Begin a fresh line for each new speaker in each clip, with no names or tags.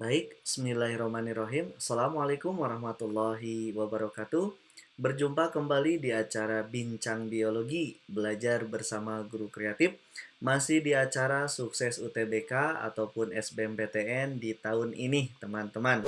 Baik, bismillahirrahmanirrahim. Assalamualaikum warahmatullahi wabarakatuh. Berjumpa kembali di acara Bincang Biologi, belajar bersama guru kreatif. Masih di acara Sukses UTBK ataupun SBMPTN di tahun ini, teman-teman.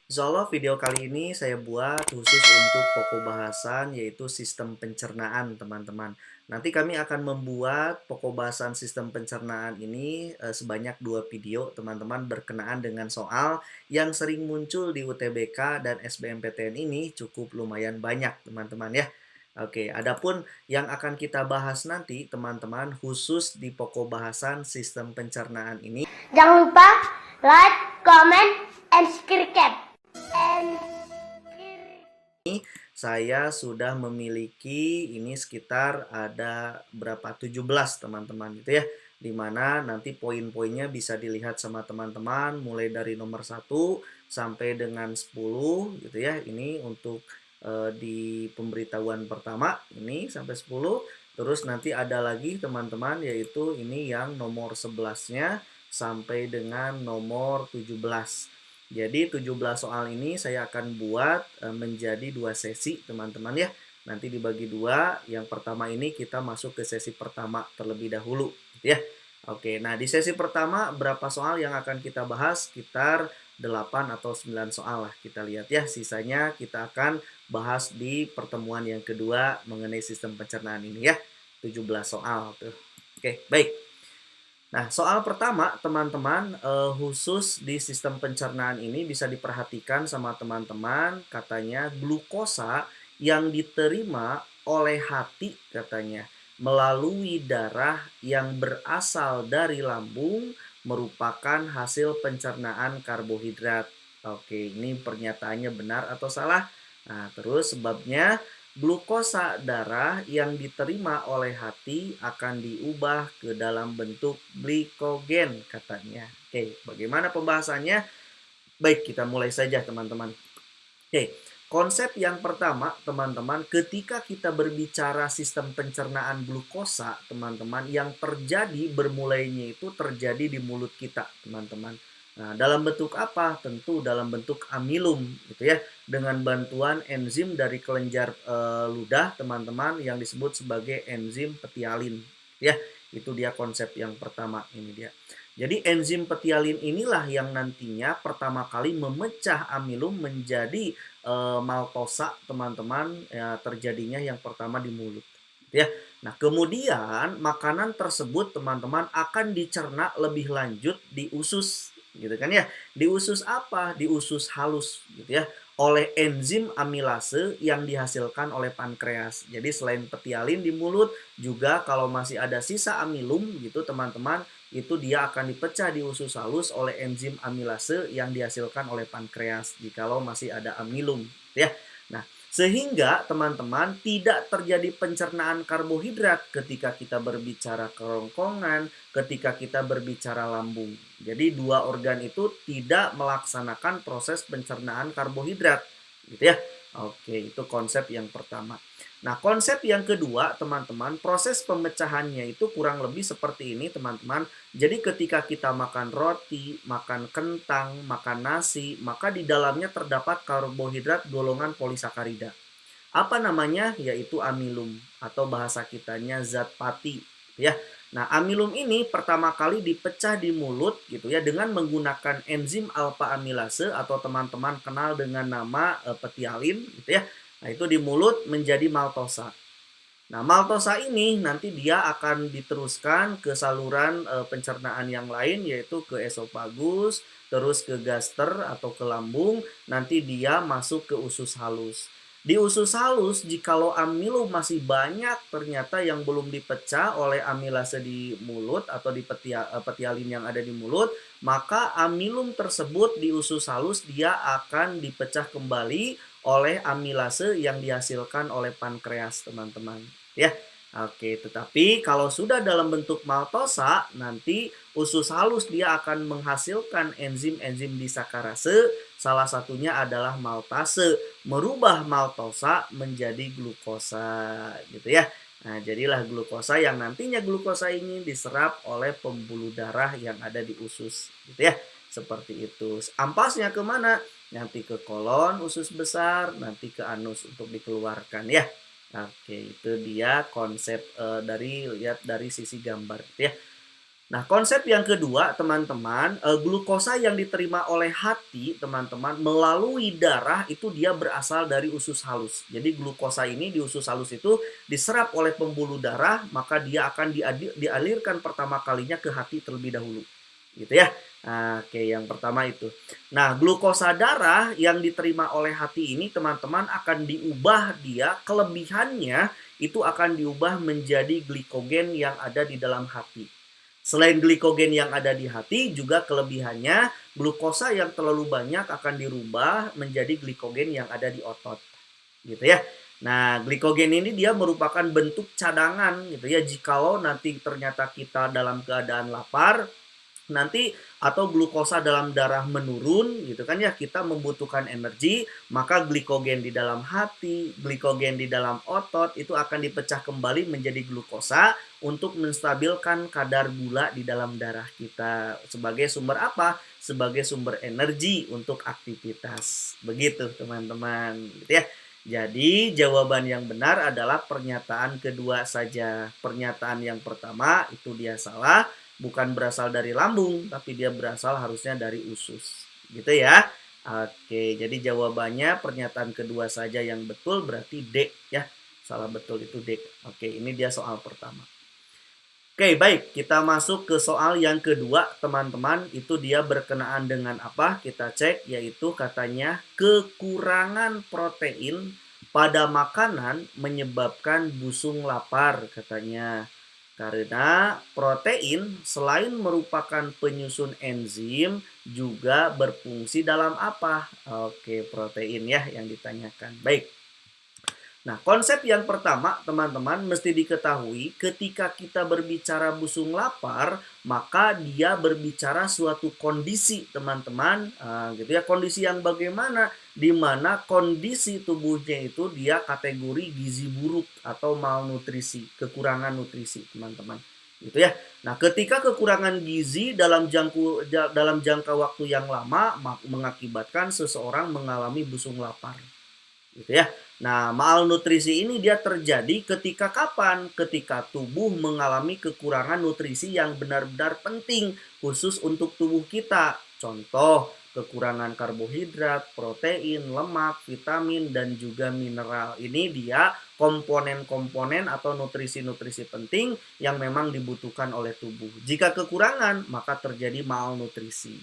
Insya Allah video kali ini saya buat khusus untuk pokok bahasan yaitu sistem pencernaan, teman-teman. Nanti kami akan membuat pokok bahasan sistem pencernaan ini sebanyak 2 video, teman-teman, berkenaan dengan soal yang sering muncul di UTBK dan SBMPTN ini cukup lumayan banyak, teman-teman ya. Oke, adapun yang akan kita bahas nanti, teman-teman, khusus di pokok bahasan sistem pencernaan ini.
Jangan lupa like, comment, and subscribe.
Saya sudah memiliki ini sekitar ada berapa 17 teman-teman gitu ya, dimana nanti poin-poinnya bisa dilihat sama teman-teman mulai dari nomor 1 sampai dengan 10 gitu ya. Ini untuk di pemberitahuan pertama ini sampai 10, terus nanti ada lagi teman-teman yaitu ini yang nomor 11-nya sampai dengan nomor 17. Jadi 17 soal ini saya akan buat menjadi 2 sesi, teman-teman ya. Nanti dibagi 2. Yang pertama ini kita masuk ke sesi pertama terlebih dahulu gitu ya. Oke, nah di sesi pertama berapa soal yang akan kita bahas? Sekitar 8 atau 9 soal lah kita lihat ya. Sisanya kita akan bahas di pertemuan yang kedua mengenai sistem pencernaan ini ya. 17 soal tuh. Oke, baik. Nah, soal pertama, teman-teman, khusus di sistem pencernaan ini bisa diperhatikan sama teman-teman, katanya glukosa yang diterima oleh hati katanya melalui darah yang berasal dari lambung merupakan hasil pencernaan karbohidrat. Oke, ini pernyataannya benar atau salah? Nah, terus sebabnya glukosa darah yang diterima oleh hati akan diubah ke dalam bentuk glikogen katanya. Oke, bagaimana pembahasannya? Baik, kita mulai saja teman-teman. Oke, konsep yang pertama teman-teman, ketika kita berbicara sistem pencernaan glukosa, teman-teman, yang terjadi bermulainya itu terjadi di mulut kita, teman-teman. Nah, dalam bentuk apa? Tentu dalam bentuk amilum gitu ya, dengan bantuan enzim dari kelenjar ludah, teman-teman, yang disebut sebagai enzim petialin ya. Itu dia konsep yang pertama, ini dia. Jadi enzim petialin inilah yang nantinya pertama kali memecah amilum menjadi maltosa, teman-teman, ya, terjadinya yang pertama di mulut ya. Nah, kemudian makanan tersebut teman-teman akan dicerna lebih lanjut di usus gitu kan ya. Di usus apa? Di usus halus gitu ya, oleh enzim amilase yang dihasilkan oleh pankreas. Jadi selain petialin di mulut, juga kalau masih ada sisa amilum gitu teman-teman, itu dia akan dipecah di usus halus oleh enzim amilase yang dihasilkan oleh pankreas jikalau masih ada amilum ya. Nah, sehingga teman-teman tidak terjadi pencernaan karbohidrat ketika kita berbicara kerongkongan, ketika kita berbicara lambung. Jadi dua organ itu tidak melaksanakan proses pencernaan karbohidrat gitu ya. Oke, itu konsep yang pertama. Nah, konsep yang kedua, teman-teman, proses pemecahannya itu kurang lebih seperti ini, teman-teman. Jadi ketika kita makan roti, makan kentang, makan nasi, maka di dalamnya terdapat karbohidrat golongan polisakarida. Apa namanya? Yaitu amilum atau bahasa kitanya zat pati ya. Nah, amilum ini pertama kali dipecah di mulut gitu ya dengan menggunakan enzim alpha amilase atau teman-teman kenal dengan nama petialin gitu ya. Nah, itu di mulut menjadi maltosa. Nah, maltosa ini nanti dia akan diteruskan ke saluran pencernaan yang lain yaitu ke esofagus, terus ke gaster atau ke lambung, nanti dia masuk ke usus halus. Di usus halus, jikalau amilum masih banyak ternyata yang belum dipecah oleh amilase di mulut atau di petialin yang ada di mulut, maka amilum tersebut di usus halus dia akan dipecah kembali oleh amilase yang dihasilkan oleh pankreas, teman-teman. Ya. Oke, tetapi kalau sudah dalam bentuk maltosa, nanti usus halus dia akan menghasilkan enzim-enzim disakarase, salah satunya adalah maltase, merubah maltosa menjadi glukosa gitu ya. Nah, jadilah glukosa yang nantinya glukosa ini diserap oleh pembuluh darah yang ada di usus gitu ya. Seperti itu. Ampasnya kemana? Nanti ke kolon usus besar, nanti ke anus untuk dikeluarkan ya. Oke, itu dia konsep lihat dari sisi gambar ya. Nah, konsep yang kedua, teman-teman, glukosa yang diterima oleh hati, teman-teman, melalui darah itu dia berasal dari usus halus. Jadi glukosa ini di usus halus itu diserap oleh pembuluh darah, maka dia akan dialirkan pertama kalinya ke hati terlebih dahulu. Gitu ya. Nah, oke, yang pertama itu. Nah, glukosa darah yang diterima oleh hati ini, teman-teman, akan diubah dia, kelebihannya itu akan diubah menjadi glikogen yang ada di dalam hati. Selain glikogen yang ada di hati, juga kelebihannya glukosa yang terlalu banyak akan dirubah menjadi glikogen yang ada di otot. Gitu ya. Nah, glikogen ini dia merupakan bentuk cadangan gitu ya. Jikalau nanti ternyata kita dalam keadaan lapar, nanti atau glukosa dalam darah menurun gitu kan ya, kita membutuhkan energi, maka glikogen di dalam hati, glikogen di dalam otot itu akan dipecah kembali menjadi glukosa untuk menstabilkan kadar gula di dalam darah kita sebagai sumber apa? Sebagai sumber energi untuk aktivitas. Begitu teman-teman gitu ya. Jadi jawaban yang benar adalah pernyataan kedua saja. Pernyataan yang pertama itu dia salah, bukan berasal dari lambung, tapi dia berasal harusnya dari usus. Gitu ya. Oke, jadi jawabannya pernyataan kedua saja yang betul berarti D ya. Salah betul itu D. Oke, ini dia soal pertama. Oke, baik. Kita masuk ke soal yang kedua, teman-teman. Itu dia berkenaan dengan apa? Kita cek, yaitu katanya kekurangan protein pada makanan menyebabkan busung lapar, katanya. Karena protein selain merupakan penyusun enzim juga berfungsi dalam apa? Oke, protein ya yang ditanyakan. Baik. Nah, konsep yang pertama, teman-teman, mesti diketahui ketika kita berbicara busung lapar, maka dia berbicara suatu kondisi, teman-teman. Gitu ya, kondisi yang bagaimana? Di mana kondisi tubuhnya itu dia kategori gizi buruk atau malnutrisi, kekurangan nutrisi, teman-teman. Gitu ya. Nah, ketika kekurangan gizi dalam jangka waktu yang lama mengakibatkan seseorang mengalami busung lapar. Gitu ya. Nah, malnutrisi ini dia terjadi ketika kapan? Ketika tubuh mengalami kekurangan nutrisi yang benar-benar penting khusus untuk tubuh kita. Contoh, kekurangan karbohidrat, protein, lemak, vitamin, dan juga mineral. Ini dia komponen-komponen atau nutrisi-nutrisi penting yang memang dibutuhkan oleh tubuh. Jika kekurangan, maka terjadi malnutrisi.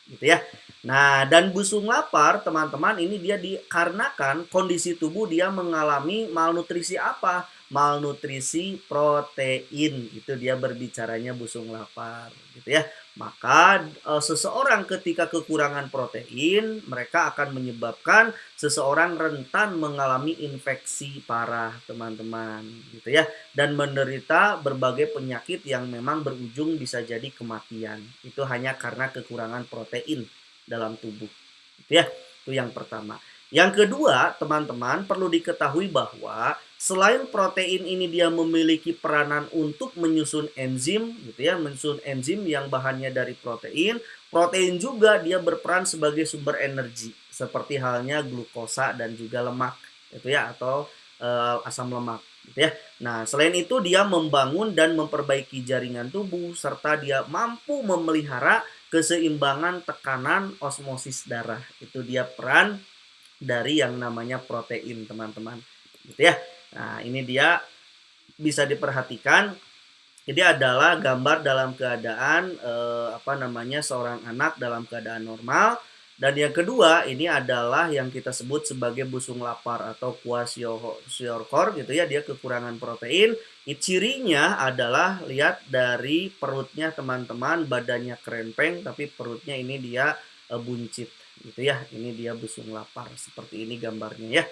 Gitu ya. Nah, dan busung lapar, teman-teman, ini dia dikarenakan kondisi tubuh dia mengalami malnutrisi apa? Malnutrisi protein. Itu dia berbicaranya busung lapar, gitu ya. Maka seseorang ketika kekurangan protein, mereka akan menyebabkan seseorang rentan mengalami infeksi parah, teman-teman, gitu ya. Dan menderita berbagai penyakit yang memang berujung bisa jadi kematian. Itu hanya karena kekurangan protein dalam tubuh. Itu ya, itu yang pertama. Yang kedua, teman-teman, perlu diketahui bahwa selain protein ini dia memiliki peranan untuk menyusun enzim, gitu ya, menyusun enzim yang bahannya dari protein. Protein juga dia berperan sebagai sumber energi, seperti halnya glukosa dan juga lemak, gitu ya, atau asam lemak, gitu ya. Nah, selain itu dia membangun dan memperbaiki jaringan tubuh serta dia mampu memelihara keseimbangan tekanan osmosis darah. Itu dia peran dari yang namanya protein, teman-teman. Gitu ya. Nah, ini dia bisa diperhatikan. Jadi adalah gambar dalam keadaan seorang anak dalam keadaan normal. Dan yang kedua ini adalah yang kita sebut sebagai busung lapar atau kwashiorkor gitu ya, dia kekurangan protein. Cirinya adalah lihat dari perutnya teman-teman, badannya kerempeng tapi perutnya ini dia buncit gitu ya. Ini dia busung lapar, seperti ini gambarnya ya.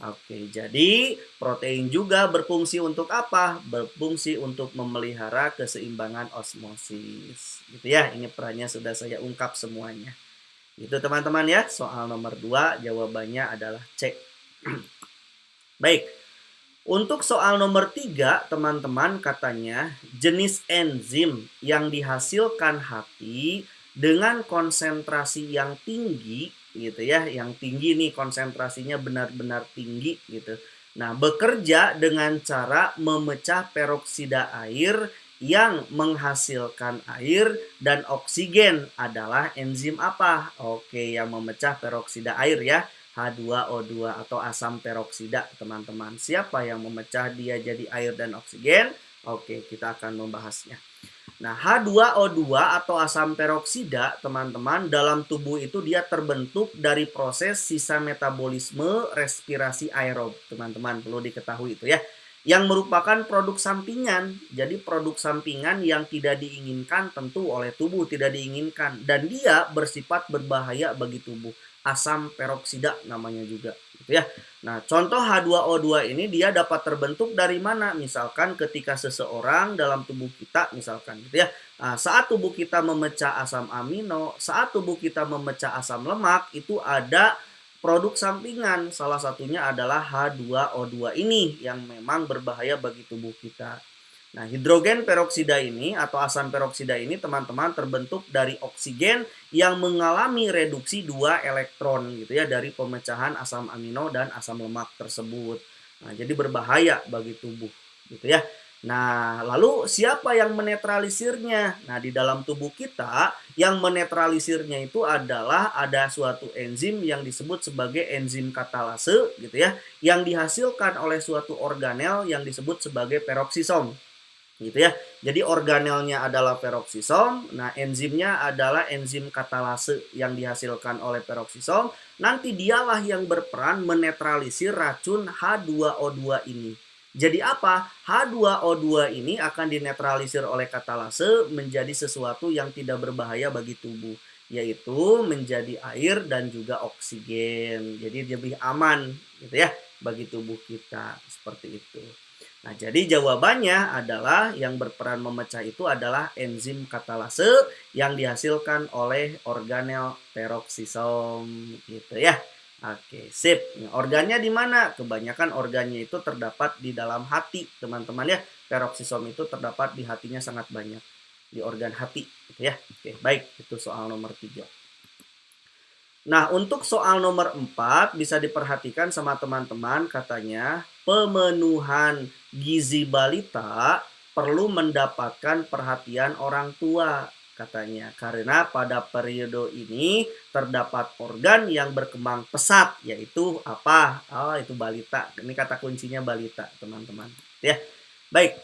Oke, jadi protein juga berfungsi untuk apa? Berfungsi untuk memelihara keseimbangan osmosis. Gitu ya, ini perannya sudah saya ungkap semuanya. Itu teman-teman ya, soal nomor 2 jawabannya adalah C. Baik, untuk soal nomor 3 teman-teman katanya jenis enzim yang dihasilkan hati dengan konsentrasi yang tinggi gitu ya, yang tinggi nih konsentrasinya benar-benar tinggi gitu. Nah, bekerja dengan cara memecah peroksida air yang menghasilkan air dan oksigen adalah enzim apa? Oke, yang memecah peroksida air ya, H2O2 atau asam peroksida, teman-teman. Siapa yang memecah dia jadi air dan oksigen? Oke, kita akan membahasnya. Nah, H2O2 atau asam peroksida, teman-teman, dalam tubuh itu dia terbentuk dari proses sisa metabolisme respirasi aerob, teman-teman, perlu diketahui itu ya. Yang merupakan produk sampingan. Jadi produk sampingan yang tidak diinginkan tentu oleh tubuh, tidak diinginkan. Dan dia bersifat berbahaya bagi tubuh. Asam peroksida namanya juga, gitu ya. Nah, contoh H2O2 ini dia dapat terbentuk dari mana? Misalkan ketika seseorang dalam tubuh kita, misalkan gitu ya. Nah, saat tubuh kita memecah asam amino, saat tubuh kita memecah asam lemak, itu ada produk sampingan. Salah satunya adalah H2O2 ini yang memang berbahaya bagi tubuh kita. Nah, hidrogen peroksida ini atau asam peroksida ini teman-teman terbentuk dari oksigen yang mengalami reduksi 2 elektron gitu ya dari pemecahan asam amino dan asam lemak tersebut. Nah, jadi berbahaya bagi tubuh gitu ya. Nah, lalu siapa yang menetralisirnya? Nah, di dalam tubuh kita yang menetralisirnya itu adalah ada suatu enzim yang disebut sebagai enzim katalase gitu ya, yang dihasilkan oleh suatu organel yang disebut sebagai peroksisom gitu ya. Jadi organelnya adalah peroksisom. Nah, enzimnya adalah enzim katalase yang dihasilkan oleh peroksisom. Nanti dialah yang berperan menetralisir racun H2O2 ini. Jadi apa? H2O2 ini akan dinetralisir oleh katalase menjadi sesuatu yang tidak berbahaya bagi tubuh, yaitu menjadi air dan juga oksigen. Jadi lebih aman gitu ya bagi tubuh kita, seperti itu. Nah, jadi jawabannya adalah yang berperan memecah itu adalah enzim katalase yang dihasilkan oleh organel peroksisom gitu ya. Oke, sip. Nah, organnya di mana? Kebanyakan organnya itu terdapat di dalam hati, teman-teman ya. Peroksisom itu terdapat di hatinya sangat banyak. Di organ hati gitu ya. Oke, baik. Itu soal nomor 3. Nah, untuk soal nomor 4 bisa diperhatikan sama teman-teman, katanya pemenuhan gizi balita perlu mendapatkan perhatian orang tua, katanya. Karena pada periode ini terdapat organ yang berkembang pesat, yaitu apa? Oh, itu balita. Ini kata kuncinya balita, teman-teman. Ya. Baik.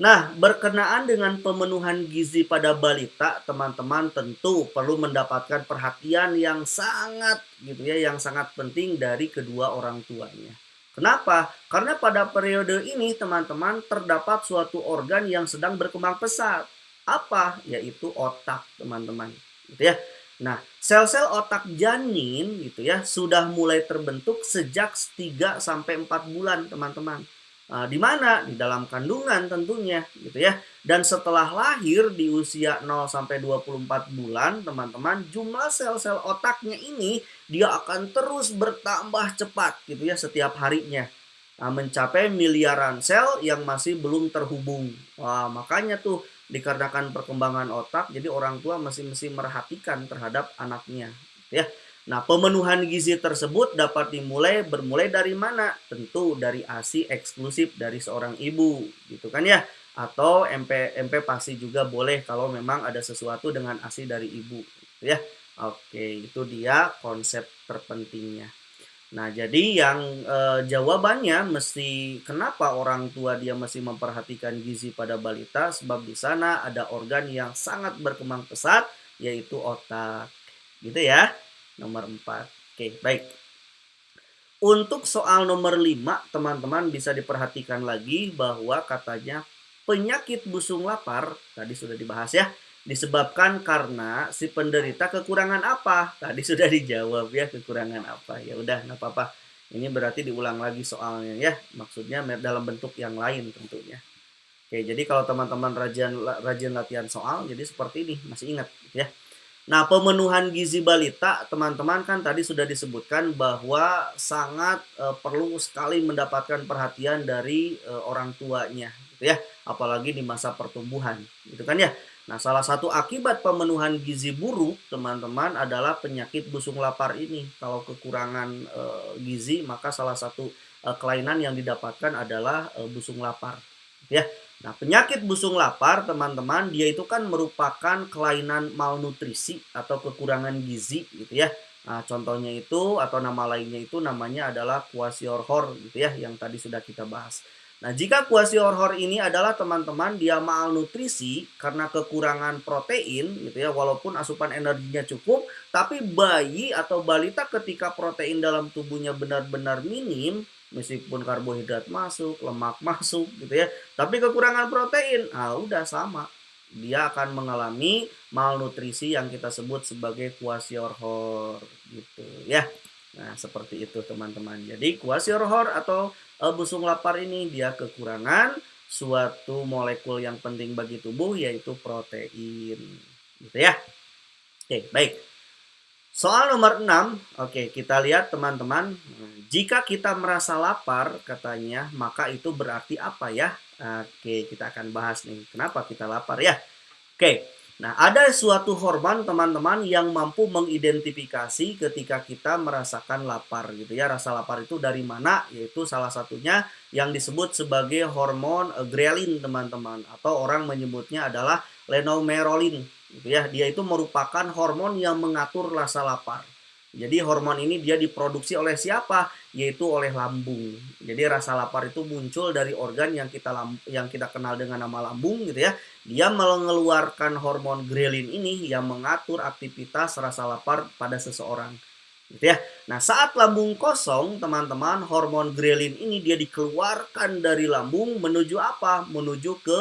Nah, berkenaan dengan pemenuhan gizi pada balita, teman-teman tentu perlu mendapatkan perhatian yang sangat gitu ya, yang sangat penting dari kedua orang tuanya. Kenapa? Karena pada periode ini, teman-teman, terdapat suatu organ yang sedang berkembang pesat. Apa? Yaitu otak, teman-teman. Gitu ya. Nah, sel-sel otak janin gitu ya sudah mulai terbentuk sejak 3 sampai 4 bulan, teman-teman. Di mana? Di dalam kandungan tentunya gitu ya. Dan setelah lahir di usia 0 sampai 24 bulan, teman-teman, jumlah sel-sel otaknya ini dia akan terus bertambah cepat gitu ya setiap harinya. Mencapai miliaran sel yang masih belum terhubung. Wah, makanya tuh dikarenakan perkembangan otak, jadi orang tua masih merhatikan terhadap anaknya, gitu ya. Nah, pemenuhan gizi tersebut dapat bermulai dari mana? Tentu dari ASI eksklusif dari seorang ibu, gitu kan ya. Atau MP pasti juga boleh kalau memang ada sesuatu dengan ASI dari ibu, gitu ya. Oke, itu dia konsep terpentingnya. Nah, jadi yang jawabannya mesti kenapa orang tua dia mesti memperhatikan gizi pada balita, sebab di sana ada organ yang sangat berkembang pesat, yaitu otak. Gitu ya. Nomor 4. Oke, baik. Untuk soal nomor 5, teman-teman bisa diperhatikan lagi bahwa katanya penyakit busung lapar, tadi sudah dibahas ya, disebabkan karena si penderita kekurangan apa? Tadi sudah dijawab ya, kekurangan apa. Ya udah, nggak apa-apa. Ini berarti diulang lagi soalnya ya, maksudnya dalam bentuk yang lain tentunya. Oke, jadi kalau teman-teman rajin latihan soal, jadi seperti ini, masih ingat gitu ya. Nah, pemenuhan gizi balita, teman-teman kan tadi sudah disebutkan bahwa sangat perlu sekali mendapatkan perhatian dari orang tuanya, gitu ya. Apalagi di masa pertumbuhan, gitu kan ya. Nah, salah satu akibat pemenuhan gizi buruk, teman-teman, adalah penyakit busung lapar ini. Kalau kekurangan gizi, maka salah satu kelainan yang didapatkan adalah busung lapar. Ya. Nah, penyakit busung lapar, teman-teman, dia itu kan merupakan kelainan malnutrisi atau kekurangan gizi, gitu ya. Nah, contohnya itu atau nama lainnya itu namanya adalah kwashiorkor, gitu ya, yang tadi sudah kita bahas. Nah, jika kwashiorkor ini adalah teman-teman dia malnutrisi karena kekurangan protein, gitu ya, walaupun asupan energinya cukup, tapi bayi atau balita ketika protein dalam tubuhnya benar-benar minim, meskipun karbohidrat masuk, lemak masuk, gitu ya, tapi kekurangan protein, udah sama. Dia akan mengalami malnutrisi yang kita sebut sebagai kwashiorkor gitu ya. Nah, seperti itu teman-teman. Jadi kwashiorkor atau busung lapar ini dia kekurangan suatu molekul yang penting bagi tubuh yaitu protein. Gitu ya. Oke, baik. Soal nomor 6, oke kita lihat teman-teman, jika kita merasa lapar katanya, maka itu berarti apa ya? Oke, kita akan bahas nih, kenapa kita lapar ya? Oke, nah ada suatu hormon teman-teman yang mampu mengidentifikasi ketika kita merasakan lapar gitu ya. Rasa lapar itu dari mana? Yaitu salah satunya yang disebut sebagai hormon ghrelin teman-teman. Atau orang menyebutnya adalah lenomorelin gitu ya. Dia itu merupakan hormon yang mengatur rasa lapar. Jadi hormon ini dia diproduksi oleh siapa? Yaitu oleh lambung. Jadi rasa lapar itu muncul dari organ yang kita kenal dengan nama lambung gitu ya. Dia mengeluarkan hormon ghrelin ini yang mengatur aktivitas rasa lapar pada seseorang. Gitu ya. Nah, saat lambung kosong, teman-teman, hormon ghrelin ini dia dikeluarkan dari lambung menuju apa? Menuju ke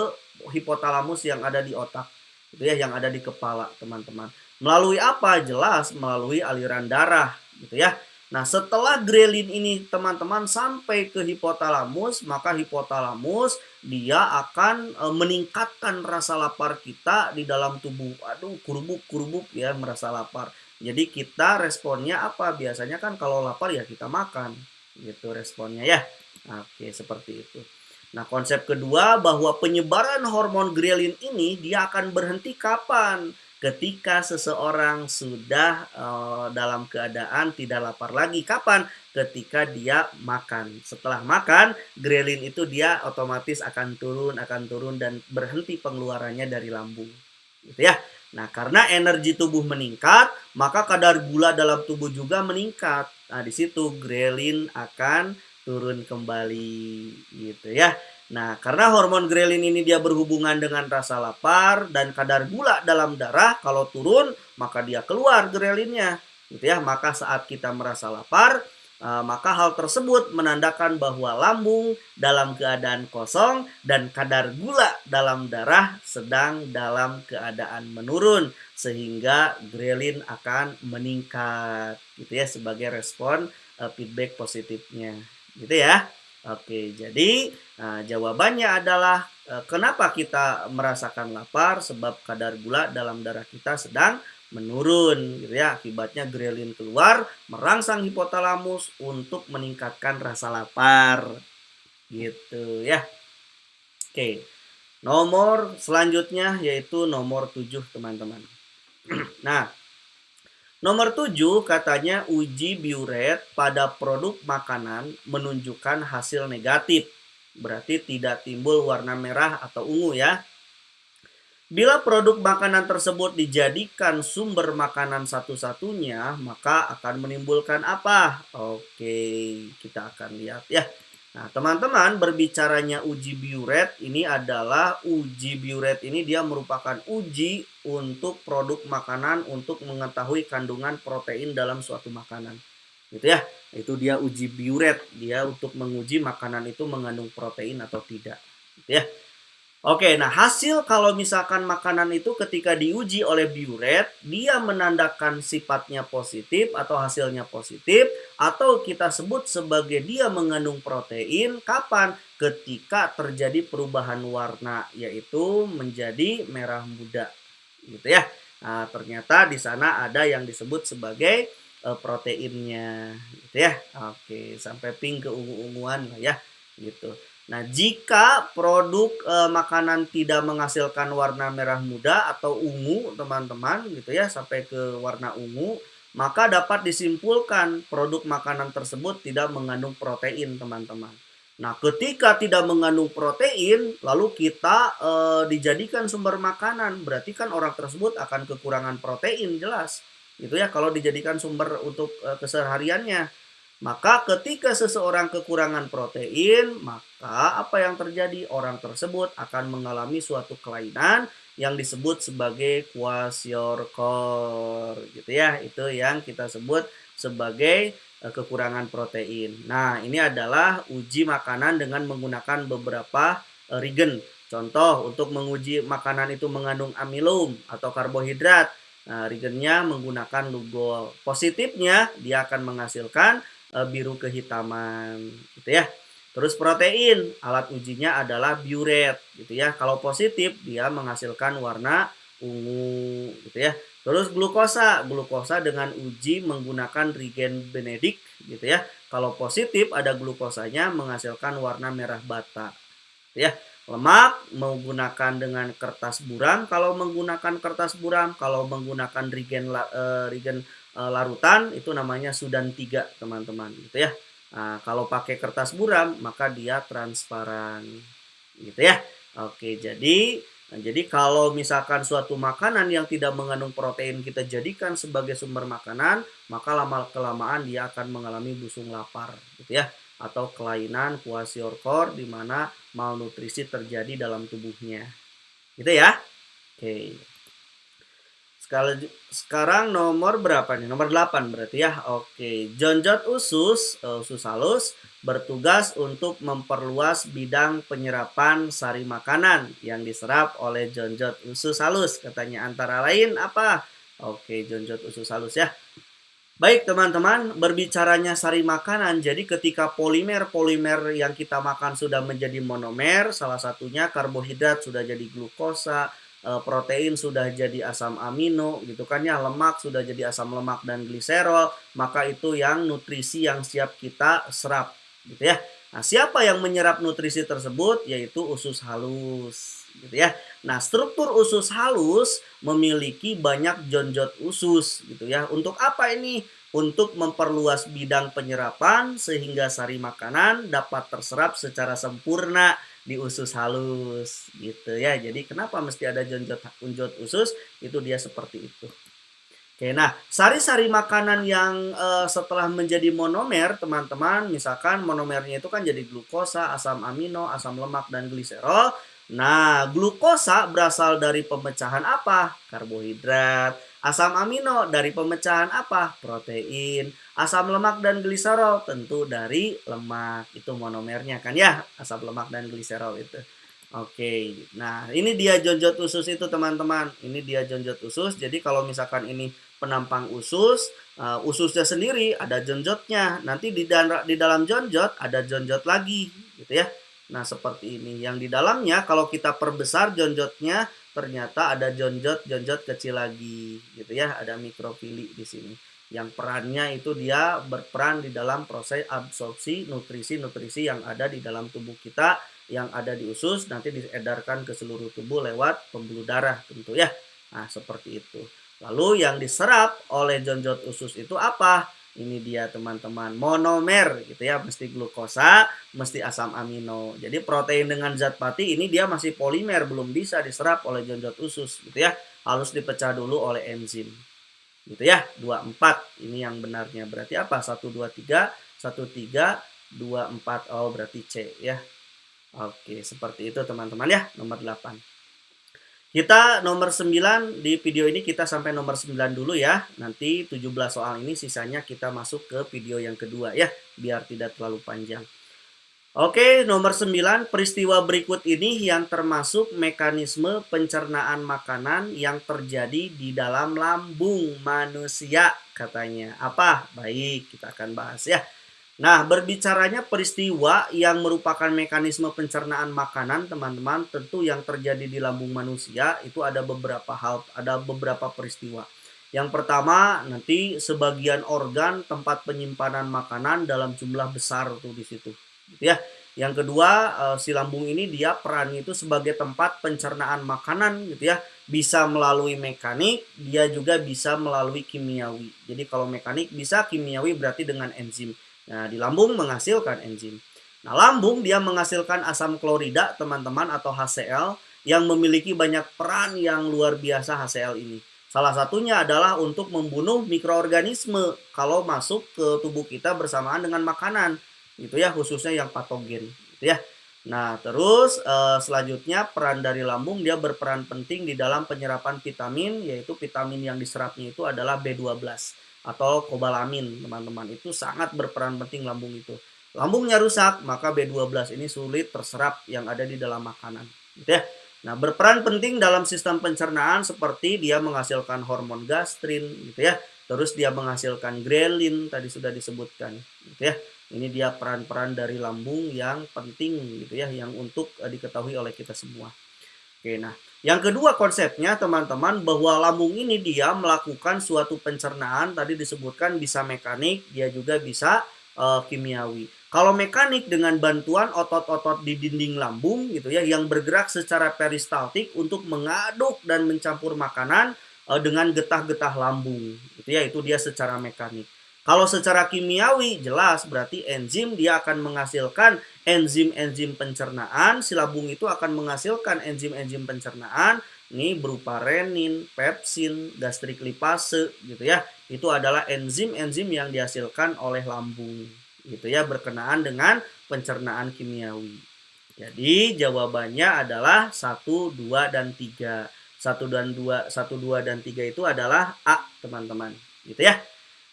hipotalamus yang ada di otak. Gitu ya, yang ada di kepala, teman-teman. Melalui apa? Jelas melalui aliran darah, gitu ya. Nah, setelah ghrelin ini teman-teman sampai ke hipotalamus, maka hipotalamus dia akan meningkatkan rasa lapar kita di dalam tubuh. Aduh, kurubuk ya merasa lapar. Jadi kita responnya apa? Biasanya kan kalau lapar ya kita makan. Gitu responnya ya. Oke, seperti itu. Nah, konsep kedua bahwa penyebaran hormon ghrelin ini dia akan berhenti kapan? Ketika seseorang sudah dalam keadaan tidak lapar lagi. Kapan? Ketika dia makan. Setelah makan, ghrelin itu dia otomatis akan turun dan berhenti pengeluarannya dari lambung. Gitu ya. Nah, karena energi tubuh meningkat, maka kadar gula dalam tubuh juga meningkat. Nah, di situ ghrelin akan turun kembali gitu ya. Nah, karena hormon ghrelin ini dia berhubungan dengan rasa lapar dan kadar gula dalam darah, kalau turun maka dia keluar ghrelinnya, gitu ya. Maka saat kita merasa lapar, maka hal tersebut menandakan bahwa lambung dalam keadaan kosong dan kadar gula dalam darah sedang dalam keadaan menurun sehingga ghrelin akan meningkat, gitu ya sebagai respon feedback positifnya, gitu ya. Oke, jadi jawabannya adalah kenapa kita merasakan lapar? Sebab kadar gula dalam darah kita sedang menurun, gitu ya. Akibatnya ghrelin keluar, merangsang hipotalamus untuk meningkatkan rasa lapar, gitu ya. Oke, nomor selanjutnya yaitu nomor 7, teman-teman. Nah, nomor 7 katanya uji biuret pada produk makanan menunjukkan hasil negatif. Berarti tidak timbul warna merah atau ungu ya. Bila produk makanan tersebut dijadikan sumber makanan satu-satunya, maka akan menimbulkan apa? Oke, kita akan lihat ya. Nah, teman-teman, berbicaranya uji biuret ini adalah uji biuret ini dia merupakan uji untuk produk makanan untuk mengetahui kandungan protein dalam suatu makanan. Gitu ya. Itu dia uji biuret, dia untuk menguji makanan itu mengandung protein atau tidak. Gitu ya. Oke, nah hasil kalau misalkan makanan itu ketika diuji oleh biuret, dia menandakan sifatnya positif atau hasilnya positif, atau kita sebut sebagai dia mengandung protein, kapan? Ketika terjadi perubahan warna, yaitu menjadi merah muda. Gitu ya. Nah, ternyata di sana ada yang disebut sebagai proteinnya. Gitu ya. Oke, sampai pink ke ungu-unguan lah ya. gitu. Nah, jika produk makanan tidak menghasilkan warna merah muda atau ungu, teman-teman, gitu ya, sampai ke warna ungu, maka dapat disimpulkan produk makanan tersebut tidak mengandung protein, teman-teman. Nah, ketika tidak mengandung protein, lalu kita dijadikan sumber makanan, berarti kan orang tersebut akan kekurangan protein, jelas. Gitu ya, kalau dijadikan sumber untuk kesehariannya. Maka ketika seseorang kekurangan protein, maka apa yang terjadi? Orang tersebut akan mengalami suatu kelainan yang disebut sebagai kwashiorkor, gitu ya. Itu yang kita sebut sebagai kekurangan protein. Nah, ini adalah uji makanan dengan menggunakan beberapa regen. Contoh, untuk menguji makanan itu mengandung amilum atau karbohidrat. Nah, regennya menggunakan lugol. Positifnya, dia akan menghasilkan biru kehitaman, gitu ya. Terus protein, alat ujinya adalah biuret, gitu ya. Kalau positif, dia menghasilkan warna ungu, gitu ya. Terus glukosa, glukosa dengan uji menggunakan regen Benedict, gitu ya. Kalau positif ada glukosanya menghasilkan warna merah bata, gitu ya. Lemak menggunakan dengan kertas buram, kalau menggunakan kertas buram, kalau menggunakan regen larutan itu namanya sudan 3, teman-teman, gitu ya. Nah, kalau pakai kertas buram maka dia transparan, gitu ya. Oke, jadi kalau misalkan suatu makanan yang tidak mengandung protein kita jadikan sebagai sumber makanan, maka lama kelamaan dia akan mengalami busung lapar, gitu ya, atau kelainan kwashiorkor di mana malnutrisi terjadi dalam tubuhnya, gitu ya. Oke. Sekarang nomor berapa nih? Nomor 8 berarti ya. Oke, jonjot usus, usus halus bertugas untuk memperluas bidang penyerapan sari makanan yang diserap oleh jonjot usus halus. Katanya antara lain apa? Oke, jonjot usus halus ya. Baik teman-teman, berbicaranya sari makanan, jadi ketika polimer-polimer yang kita makan sudah menjadi monomer, salah satunya karbohidrat sudah jadi glukosa, protein sudah jadi asam amino, gitu kan ya, lemak sudah jadi asam lemak dan gliserol, maka itu yang nutrisi yang siap kita serap, gitu ya. Nah, siapa yang menyerap nutrisi tersebut? Yaitu usus halus, gitu ya. Nah, struktur usus halus memiliki banyak jonjot usus, gitu ya. Untuk apa ini? Untuk memperluas bidang penyerapan sehingga sari makanan dapat terserap secara sempurna di usus halus, gitu ya. Jadi kenapa mesti ada jonjot usus? Itu dia seperti itu. Oke, nah sari-sari makanan yang setelah menjadi monomer, teman-teman, misalkan monomernya itu kan jadi glukosa, asam amino, asam lemak, dan gliserol. Nah, glukosa berasal dari pemecahan apa? Karbohidrat. Asam amino dari pemecahan apa? Protein. Asam lemak dan gliserol tentu dari lemak. Itu monomernya kan ya, asam lemak dan gliserol itu. Oke, nah ini dia jonjot usus itu teman-teman. Ini dia jonjot usus. Jadi kalau misalkan ini penampang usus, ususnya sendiri ada jonjotnya. Nanti di dalam jonjot ada jonjot lagi, gitu ya. Nah seperti ini. Yang di dalamnya kalau kita perbesar jonjotnya ternyata ada jonjot kecil lagi, gitu ya. Ada mikrofili di sini. Yang perannya itu dia berperan di dalam proses absorpsi nutrisi-nutrisi yang ada di dalam tubuh kita, yang ada di usus nanti diedarkan ke seluruh tubuh lewat pembuluh darah tentu ya. Nah, seperti itu. Lalu yang diserap oleh jonjot usus itu apa? Ini dia teman-teman, monomer gitu ya, mesti glukosa, mesti asam amino. Jadi protein dengan zat pati ini dia masih polimer, belum bisa diserap oleh jonjot usus gitu ya. Harus dipecah dulu oleh enzim. Gitu ya, 24 ini yang benarnya. Berarti apa? 1 2 3, 1 3 2 4. Oh, berarti C ya. Oke, seperti itu teman-teman ya, nomor 8. Kita nomor 9 di video ini kita sampai nomor 9 dulu ya. Nanti 17 soal ini sisanya kita masuk ke video yang kedua ya, biar tidak terlalu panjang. Oke, nomor 9, peristiwa berikut ini yang termasuk mekanisme pencernaan makanan yang terjadi di dalam lambung manusia katanya. Apa? Baik, kita akan bahas ya. Nah, berbicaranya peristiwa yang merupakan mekanisme pencernaan makanan, teman-teman, tentu yang terjadi di lambung manusia itu ada beberapa hal, ada beberapa peristiwa. Yang pertama, nanti sebagian organ tempat penyimpanan makanan dalam jumlah besar tuh di situ, gitu ya. Yang kedua, si lambung ini dia perannya itu sebagai tempat pencernaan makanan gitu ya. Bisa melalui mekanik, dia juga bisa melalui kimiawi. Jadi kalau mekanik bisa, kimiawi berarti dengan enzim. Nah, di lambung menghasilkan enzim. Nah, lambung dia menghasilkan asam klorida, teman-teman, atau HCl yang memiliki banyak peran yang luar biasa HCl ini. Salah satunya adalah untuk membunuh mikroorganisme kalau masuk ke tubuh kita bersamaan dengan makanan. Gitu ya, khususnya yang patogen, gitu ya. Nah, terus selanjutnya peran dari lambung dia berperan penting di dalam penyerapan vitamin, yaitu vitamin yang diserapnya itu adalah B12 atau kobalamin, teman-teman. Itu sangat berperan penting lambung itu. Lambungnya rusak, maka B12 ini sulit terserap yang ada di dalam makanan, gitu ya. Nah, berperan penting dalam sistem pencernaan seperti dia menghasilkan hormon gastrin, gitu ya. Terus dia menghasilkan grelin, tadi sudah disebutkan, gitu ya. Ini dia peran-peran dari lambung yang penting gitu ya, yang untuk diketahui oleh kita semua. Oke, nah yang kedua konsepnya teman-teman bahwa lambung ini dia melakukan suatu pencernaan, tadi disebutkan bisa mekanik, dia juga bisa kimiawi. Kalau mekanik dengan bantuan otot-otot di dinding lambung gitu ya yang bergerak secara peristaltik untuk mengaduk dan mencampur makanan dengan getah-getah lambung gitu ya, itu dia secara mekanik. Kalau secara kimiawi jelas berarti enzim dia akan menghasilkan enzim-enzim pencernaan, si lambung itu akan menghasilkan enzim-enzim pencernaan ini berupa renin, pepsin, gastrik lipase gitu ya. Itu adalah enzim-enzim yang dihasilkan oleh lambung gitu ya, berkenaan dengan pencernaan kimiawi. Jadi jawabannya adalah 1, 2 dan 3. 1 dan 2, 1, 2 dan 3 itu adalah A, teman-teman. Gitu ya.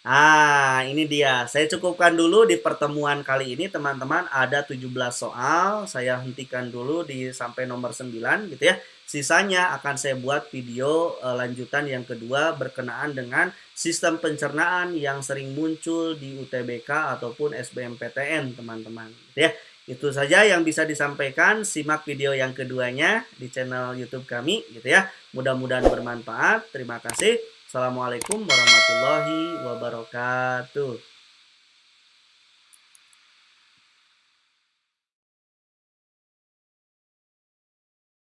Nah, ini dia. Saya cukupkan dulu di pertemuan kali ini, teman-teman. Ada 17 soal. Saya hentikan dulu di sampai nomor 9 gitu ya. Sisanya akan saya buat video lanjutan yang kedua berkenaan dengan sistem pencernaan yang sering muncul di UTBK ataupun SBMPTN, teman-teman. Gitu ya. Itu saja yang bisa disampaikan. Simak video yang keduanya di channel YouTube kami gitu ya. Mudah-mudahan bermanfaat. Terima kasih. Assalamualaikum warahmatullahi wabarakatuh.